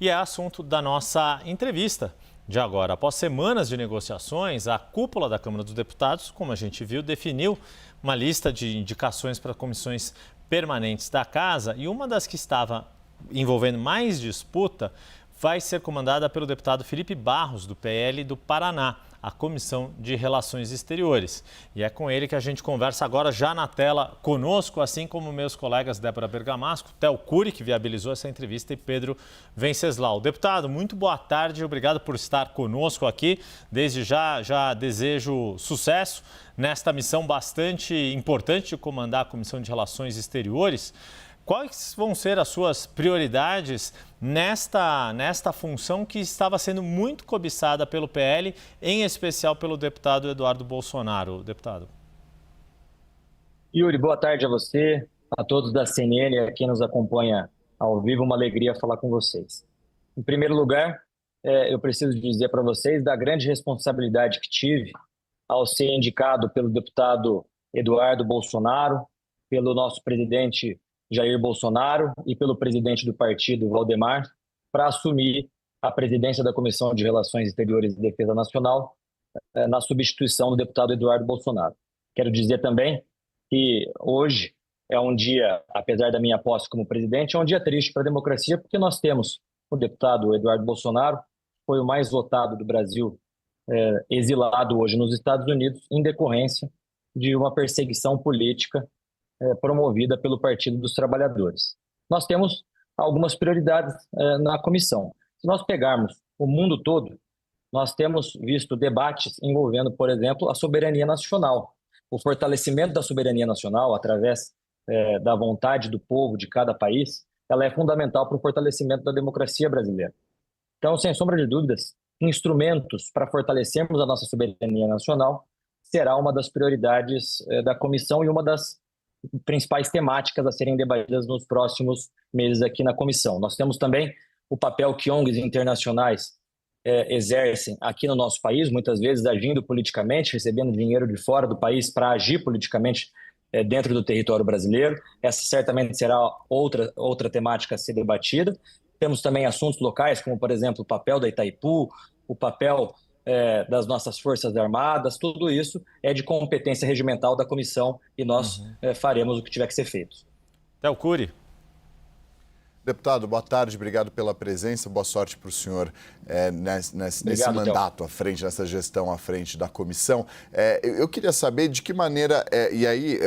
e é assunto da nossa entrevista de agora. Após semanas de negociações, a cúpula da Câmara dos Deputados, como a gente viu, definiu uma lista de indicações para comissões permanentes da Casa e uma das que estava envolvendo mais disputa vai ser comandada pelo deputado Felipe Barros, do PL do Paraná, a Comissão de Relações Exteriores. E é com ele que a gente conversa agora, já na tela conosco, assim como meus colegas Débora Bergamasco, Theo Cury, que viabilizou essa entrevista, e Pedro Venceslau. Deputado, muito boa tarde, obrigado por estar conosco aqui. Desde já desejo sucesso nesta missão bastante importante de comandar a Comissão de Relações Exteriores. Quais vão ser as suas prioridades nesta função que estava sendo muito cobiçada pelo PL, em especial pelo deputado Eduardo Bolsonaro? Deputado. Yuri, boa tarde a você, a todos da CNN, a quem nos acompanha ao vivo. Uma alegria falar com vocês. Em primeiro lugar, eu preciso dizer para vocês da grande responsabilidade que tive ao ser indicado pelo deputado Eduardo Bolsonaro, pelo nosso presidente Jair Bolsonaro e pelo presidente do partido, Valdemar, para assumir a presidência da Comissão de Relações Exteriores e Defesa Nacional na substituição do deputado Eduardo Bolsonaro. Quero dizer também que hoje é um dia, apesar da minha posse como presidente, é um dia triste para a democracia, porque nós temos o deputado Eduardo Bolsonaro, que foi o mais votado do Brasil, exilado hoje nos Estados Unidos, em decorrência de uma perseguição política promovida pelo Partido dos Trabalhadores. Nós temos algumas prioridades na comissão. Se nós pegarmos o mundo todo, nós temos visto debates envolvendo, por exemplo, a soberania nacional. O fortalecimento da soberania nacional, através da vontade do povo de cada país, ela é fundamental para o fortalecimento da democracia brasileira. Então, sem sombra de dúvidas, instrumentos para fortalecermos a nossa soberania nacional será uma das prioridades da comissão e uma das principais temáticas a serem debatidas nos próximos meses aqui na comissão. Nós temos também o papel que ONGs internacionais exercem aqui no nosso país, muitas vezes agindo politicamente, recebendo dinheiro de fora do país para agir politicamente dentro do território brasileiro. Essa certamente será outra temática a ser debatida. Temos também assuntos locais, como, por exemplo, o papel da Itaipu, o papel das nossas Forças Armadas. Tudo isso é de competência regimental da comissão e nós faremos o que tiver que ser feito. Theo Cury. Deputado, boa tarde, obrigado pela presença, boa sorte para o senhor nesse mandato à frente, nessa gestão à frente da comissão. Eu queria saber de que maneira, e aí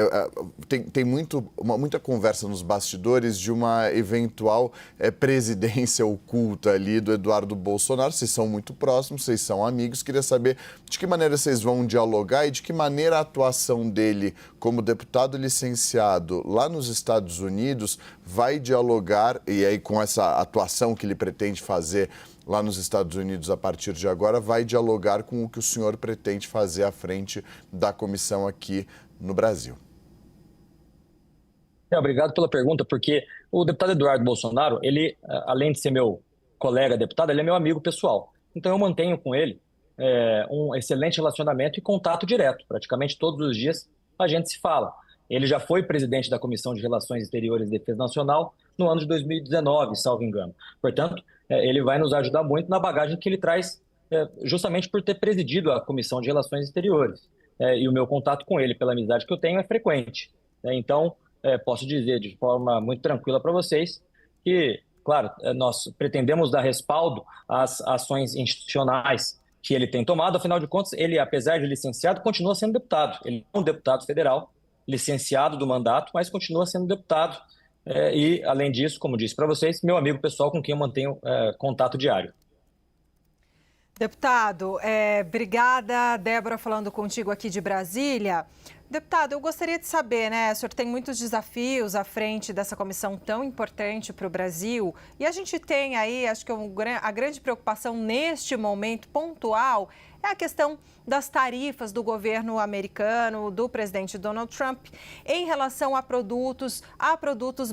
tem muita conversa nos bastidores de uma eventual presidência oculta ali do Eduardo Bolsonaro. Vocês são muito próximos, vocês são amigos, queria saber de que maneira vocês vão dialogar e de que maneira a atuação dele como deputado licenciado lá nos Estados Unidos vai dialogar, e aí com essa atuação que ele pretende fazer lá nos Estados Unidos a partir de agora, vai dialogar com o que o senhor pretende fazer à frente da comissão aqui no Brasil. Obrigado pela pergunta, porque o deputado Eduardo Bolsonaro, ele, além de ser meu colega deputado, ele é meu amigo pessoal. Então eu mantenho com ele um excelente relacionamento e contato direto. Praticamente todos os dias a gente se fala. Ele já foi presidente da Comissão de Relações Exteriores e Defesa Nacional no ano de 2019, salvo engano. Portanto, ele vai nos ajudar muito na bagagem que ele traz, justamente por ter presidido a Comissão de Relações Exteriores. E o meu contato com ele, pela amizade que eu tenho, é frequente. Então, posso dizer de forma muito tranquila para vocês que, claro, nós pretendemos dar respaldo às ações institucionais que ele tem tomado. Afinal de contas, ele, apesar de licenciado, continua sendo deputado. Ele é um deputado federal, licenciado do mandato, mas continua sendo deputado. E, além disso, como disse para vocês, meu amigo pessoal com quem eu mantenho contato diário. Deputado, obrigada. Débora falando contigo aqui de Brasília. Deputado, eu gostaria de saber, né? O senhor tem muitos desafios à frente dessa comissão tão importante para o Brasil. E a gente tem aí, acho que a grande preocupação neste momento pontual é a questão das tarifas do governo americano, do presidente Donald Trump, em relação a produtos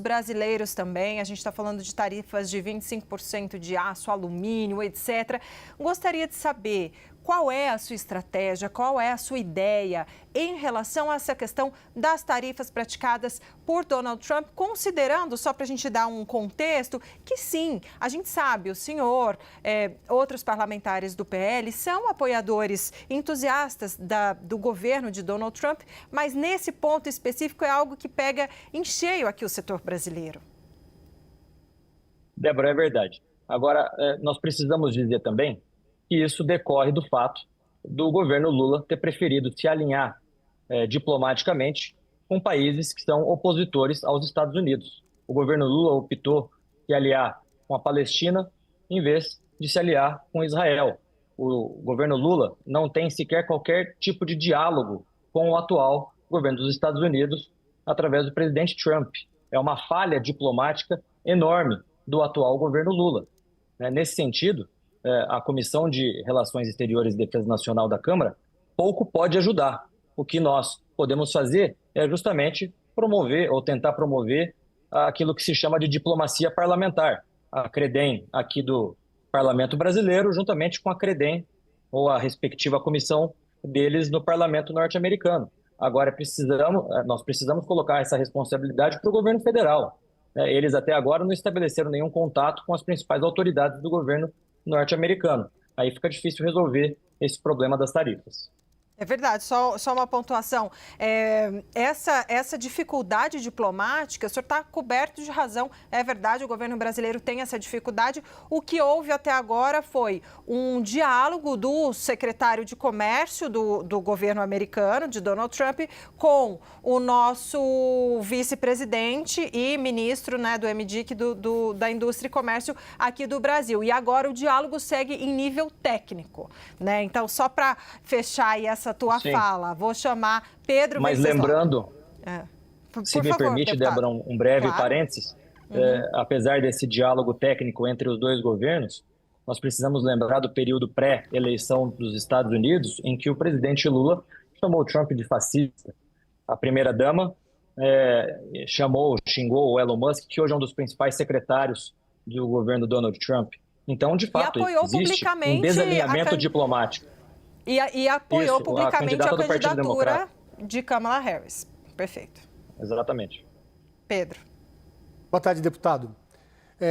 brasileiros também. A gente está falando de tarifas de 25% de aço, alumínio, etc. Gostaria de saber Qual é a sua estratégia, qual é a sua ideia em relação a essa questão das tarifas praticadas por Donald Trump, considerando, só para a gente dar um contexto, que sim, a gente sabe, o senhor, outros parlamentares do PL são apoiadores entusiastas do governo de Donald Trump, mas nesse ponto específico é algo que pega em cheio aqui o setor brasileiro. Débora, é verdade. Agora, nós precisamos dizer também que isso decorre do fato do governo Lula ter preferido se alinhar diplomaticamente com países que são opositores aos Estados Unidos. O governo Lula optou se aliar com a Palestina em vez de se aliar com Israel. O governo Lula não tem sequer qualquer tipo de diálogo com o atual governo dos Estados Unidos através do presidente Trump. É uma falha diplomática enorme do atual governo Lula. Nesse sentido, a Comissão de Relações Exteriores e Defesa Nacional da Câmara pouco pode ajudar. O que nós podemos fazer é justamente promover ou tentar promover aquilo que se chama de diplomacia parlamentar. A CREDEM aqui do Parlamento Brasileiro, juntamente com a CREDEM, ou a respectiva comissão deles no Parlamento norte-americano. Agora, nós precisamos colocar essa responsabilidade para o governo federal. Eles até agora não estabeleceram nenhum contato com as principais autoridades do governo norte-americano. Aí fica difícil resolver esse problema das tarifas. É verdade, só uma pontuação. Essa dificuldade diplomática, o senhor está coberto de razão. É verdade, o governo brasileiro tem essa dificuldade. O que houve até agora foi um diálogo do secretário de Comércio do governo americano, de Donald Trump, com o nosso vice-presidente e ministro, né, do MDIC, da Indústria e Comércio aqui do Brasil. E agora o diálogo segue em nível técnico, né? Então, só para fechar aí essa tua fala, vou chamar Pedro. Mas lembrando, se me permite, deputado. Débora, um breve parênteses, apesar desse diálogo técnico entre os dois governos, nós precisamos lembrar do período pré-eleição dos Estados Unidos, em que o presidente Lula chamou o Trump de fascista. A primeira-dama xingou o Elon Musk, que hoje é um dos principais secretários do governo Donald Trump. Então, de fato, existe um desalinhamento diplomático. E apoiou publicamente a candidatura de Kamala Harris. Perfeito. Exatamente. Pedro. Boa tarde, deputado.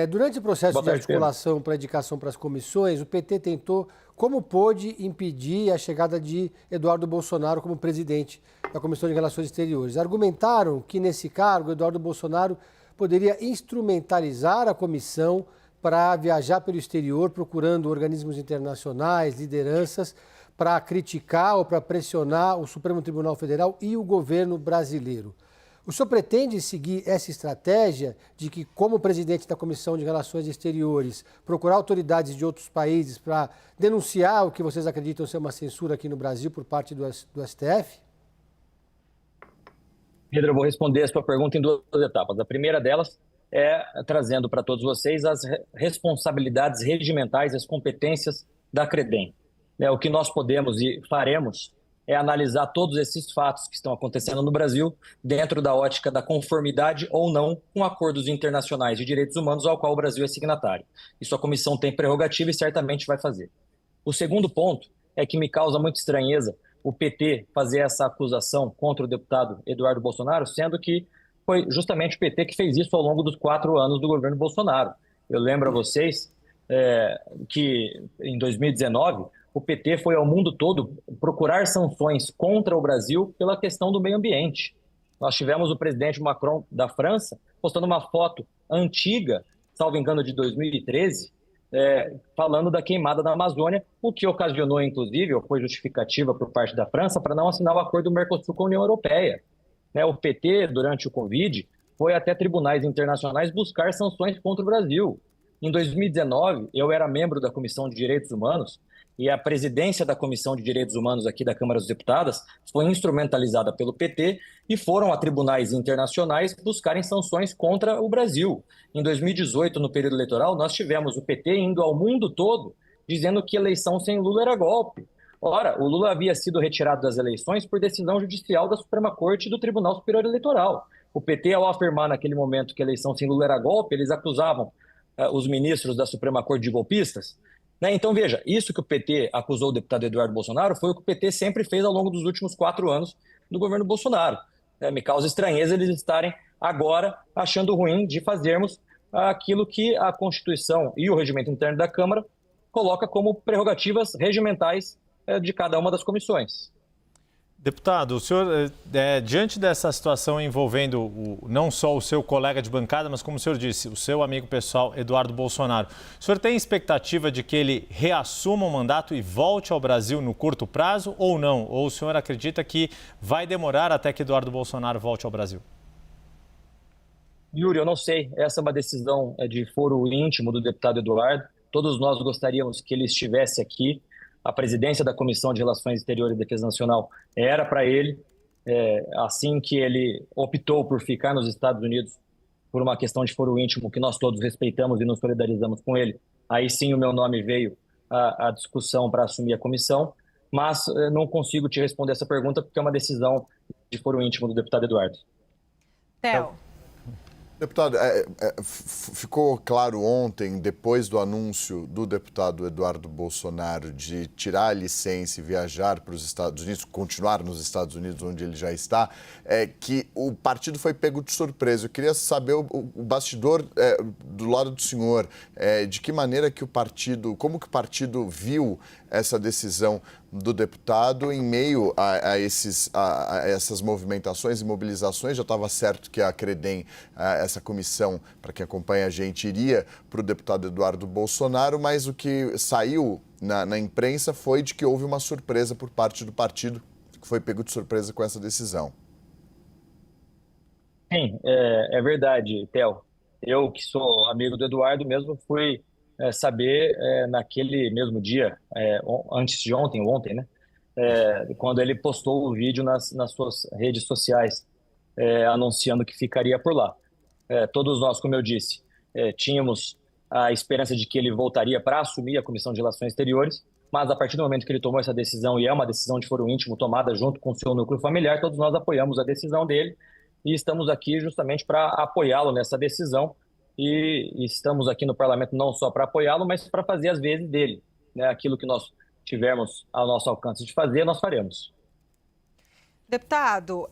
Durante o processo de articulação para a indicação para as comissões, o PT tentou, como pôde, impedir a chegada de Eduardo Bolsonaro como presidente da Comissão de Relações Exteriores. Argumentaram que, nesse cargo, Eduardo Bolsonaro poderia instrumentalizar a comissão para viajar pelo exterior, procurando organismos internacionais, lideranças, para criticar ou para pressionar o Supremo Tribunal Federal e o governo brasileiro. O senhor pretende seguir essa estratégia de que, como presidente da Comissão de Relações Exteriores, procurar autoridades de outros países para denunciar o que vocês acreditam ser uma censura aqui no Brasil por parte do STF? Pedro, eu vou responder a sua pergunta em duas etapas. A primeira delas é trazendo para todos vocês as responsabilidades regimentais, as competências da CREDEM. O que nós podemos e faremos é analisar todos esses fatos que estão acontecendo no Brasil dentro da ótica da conformidade ou não com acordos internacionais de direitos humanos ao qual o Brasil é signatário. Isso a comissão tem prerrogativa e certamente vai fazer. O segundo ponto é que me causa muita estranheza o PT fazer essa acusação contra o deputado Eduardo Bolsonaro, sendo que foi justamente o PT que fez isso ao longo dos 4 anos do governo Bolsonaro. Eu lembro a vocês que em 2019 o PT foi ao mundo todo procurar sanções contra o Brasil pela questão do meio ambiente. Nós tivemos o presidente Macron da França postando uma foto antiga, salvo engano de 2013, falando da queimada da Amazônia, o que ocasionou, inclusive, ou foi justificativa por parte da França para não assinar o acordo do Mercosul com a União Europeia. O PT, durante o Covid, foi até tribunais internacionais buscar sanções contra o Brasil. Em 2019, eu era membro da Comissão de Direitos Humanos e a presidência da Comissão de Direitos Humanos aqui da Câmara dos Deputados foi instrumentalizada pelo PT e foram a tribunais internacionais buscarem sanções contra o Brasil. Em 2018, no período eleitoral, nós tivemos o PT indo ao mundo todo dizendo que eleição sem Lula era golpe. Ora, o Lula havia sido retirado das eleições por decisão judicial da Suprema Corte e do Tribunal Superior Eleitoral. O PT, ao afirmar naquele momento que a eleição sem Lula era golpe, eles acusavam os ministros da Suprema Corte de golpistas. Né? Então, veja, isso que o PT acusou o deputado Eduardo Bolsonaro foi o que o PT sempre fez ao longo dos últimos 4 anos do governo Bolsonaro. Me causa estranheza eles estarem agora achando ruim de fazermos aquilo que a Constituição e o regimento interno da Câmara coloca como prerrogativas regimentais de cada uma das comissões. Deputado, o senhor, diante dessa situação envolvendo não só o seu colega de bancada, mas como o senhor disse, o seu amigo pessoal, Eduardo Bolsonaro, o senhor tem expectativa de que ele reassuma o mandato e volte ao Brasil no curto prazo ou não? Ou o senhor acredita que vai demorar até que Eduardo Bolsonaro volte ao Brasil? Yuri, eu não sei. Essa é uma decisão de foro íntimo do deputado Eduardo. Todos nós gostaríamos que ele estivesse aqui. A presidência da Comissão de Relações Exteriores e Defesa Nacional era para ele. Assim que ele optou por ficar nos Estados Unidos por uma questão de foro íntimo que nós todos respeitamos e nos solidarizamos com ele, aí sim o meu nome veio à discussão para assumir a comissão, mas não consigo te responder essa pergunta porque é uma decisão de foro íntimo do deputado Eduardo. Theo. Deputado, ficou claro ontem, depois do anúncio do deputado Eduardo Bolsonaro de tirar a licença e viajar para os Estados Unidos, continuar nos Estados Unidos, onde ele já está, que o partido foi pego de surpresa. Eu queria saber o bastidor do lado do senhor, de que maneira que o partido, como que o partido viu essa decisão do deputado em meio a essas movimentações e mobilizações. Já estava certo que a Credem, essa comissão, para quem acompanha a gente, iria para o deputado Eduardo Bolsonaro, mas o que saiu na imprensa foi de que houve uma surpresa por parte do partido, que foi pego de surpresa com essa decisão. Sim, é verdade, Theo. Eu, que sou amigo do Eduardo mesmo, fui saber naquele mesmo dia, antes de ontem, né? Quando ele postou o vídeo nas suas redes sociais, anunciando que ficaria por lá. Todos nós, como eu disse, tínhamos a esperança de que ele voltaria para assumir a Comissão de Relações Exteriores, mas a partir do momento que ele tomou essa decisão, e é uma decisão de foro íntimo tomada junto com o seu núcleo familiar, todos nós apoiamos a decisão dele e estamos aqui justamente para apoiá-lo nessa decisão. E estamos aqui no parlamento não só para apoiá-lo, mas para fazer as vezes dele. Aquilo que nós tivermos ao nosso alcance de fazer, nós faremos. Deputado,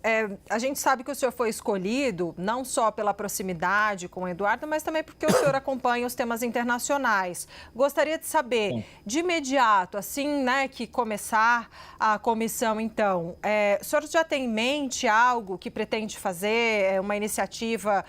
a gente sabe que o senhor foi escolhido não só pela proximidade com o Eduardo, mas também porque o senhor acompanha os temas internacionais. Gostaria de saber, de imediato, assim, que começar a comissão, então, o senhor já tem em mente algo que pretende fazer, uma iniciativa,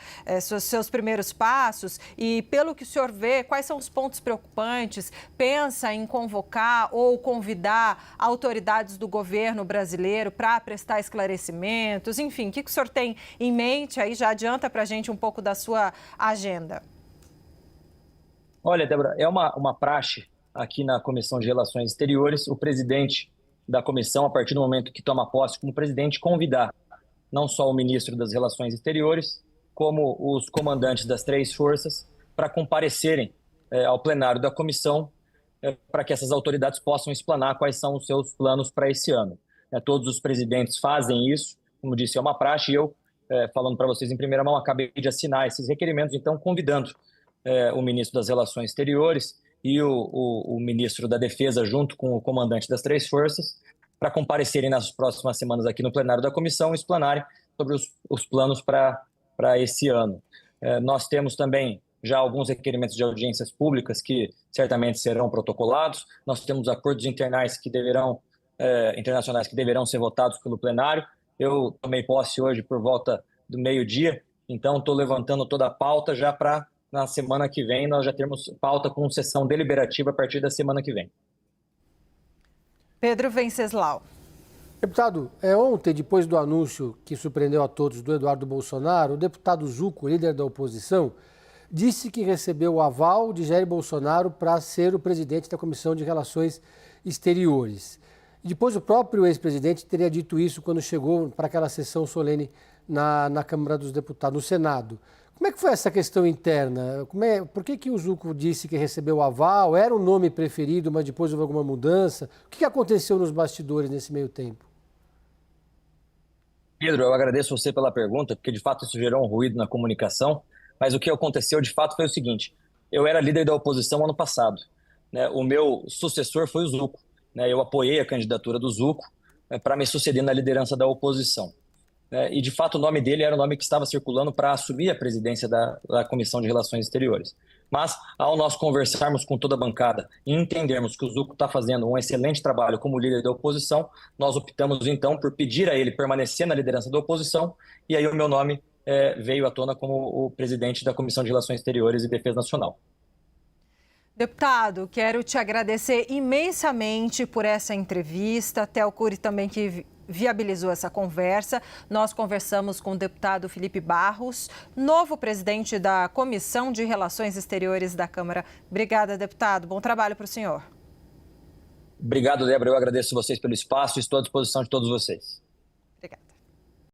seus primeiros passos? E, pelo que o senhor vê, quais são os pontos preocupantes? Pensa em convocar ou convidar autoridades do governo brasileiro para prestar esclarecimentos, enfim, o que o senhor tem em mente aí? Já adianta para a gente um pouco da sua agenda. Olha, Débora, é uma praxe aqui na Comissão de Relações Exteriores, o presidente da comissão, a partir do momento que toma posse como presidente, convidar não só o ministro das Relações Exteriores, como os comandantes das 3 forças, para comparecerem ao plenário da comissão, para que essas autoridades possam explanar quais são os seus planos para esse ano. Todos os presidentes fazem isso, como disse, é uma praxe, e eu, falando para vocês em primeira mão, acabei de assinar esses requerimentos, então convidando o ministro das Relações Exteriores e o ministro da Defesa, junto com o comandante das 3 forças, para comparecerem nas próximas semanas aqui no plenário da comissão e explanarem sobre os planos para esse ano. Nós temos também já alguns requerimentos de audiências públicas que certamente serão protocolados, nós temos acordos internacionais que deverão ser votados pelo plenário. Eu tomei posse hoje por volta do meio-dia, então estou levantando toda a pauta já para, na semana que vem, nós já termos pauta com sessão deliberativa a partir da semana que vem. Pedro Venceslau. Deputado, ontem, depois do anúncio que surpreendeu a todos do Eduardo Bolsonaro, o deputado Zucco, líder da oposição, disse que recebeu o aval de Jair Bolsonaro para ser o presidente da Comissão de Relações Exteriores. Depois o próprio ex-presidente teria dito isso quando chegou para aquela sessão solene na Câmara dos Deputados, no Senado. Como é que foi essa questão interna? Por que o Zucco disse que recebeu o aval? Era o nome preferido, mas depois houve alguma mudança? O que aconteceu nos bastidores nesse meio tempo? Pedro, eu agradeço você pela pergunta, porque de fato isso gerou um ruído na comunicação, mas o que aconteceu de fato foi o seguinte: eu era líder da oposição ano passado. né, o meu sucessor foi o Zucco. Né, eu apoiei a candidatura do Zucco para me suceder na liderança da oposição. E, de fato, o nome dele era o nome que estava circulando para assumir a presidência da Comissão de Relações Exteriores. Mas, ao nós conversarmos com toda a bancada e entendermos que o Zucco está fazendo um excelente trabalho como líder da oposição, nós optamos, então, por pedir a ele permanecer na liderança da oposição, e aí o meu nome veio à tona como o presidente da Comissão de Relações Exteriores e Defesa Nacional. Deputado, quero te agradecer imensamente por essa entrevista. Theo Cury também que viabilizou essa conversa. Nós conversamos com o deputado Felipe Barros, novo presidente da Comissão de Relações Exteriores da Câmara. Obrigada, deputado. Bom trabalho para o senhor. Obrigado, Débora. Eu agradeço vocês pelo espaço e estou à disposição de todos vocês.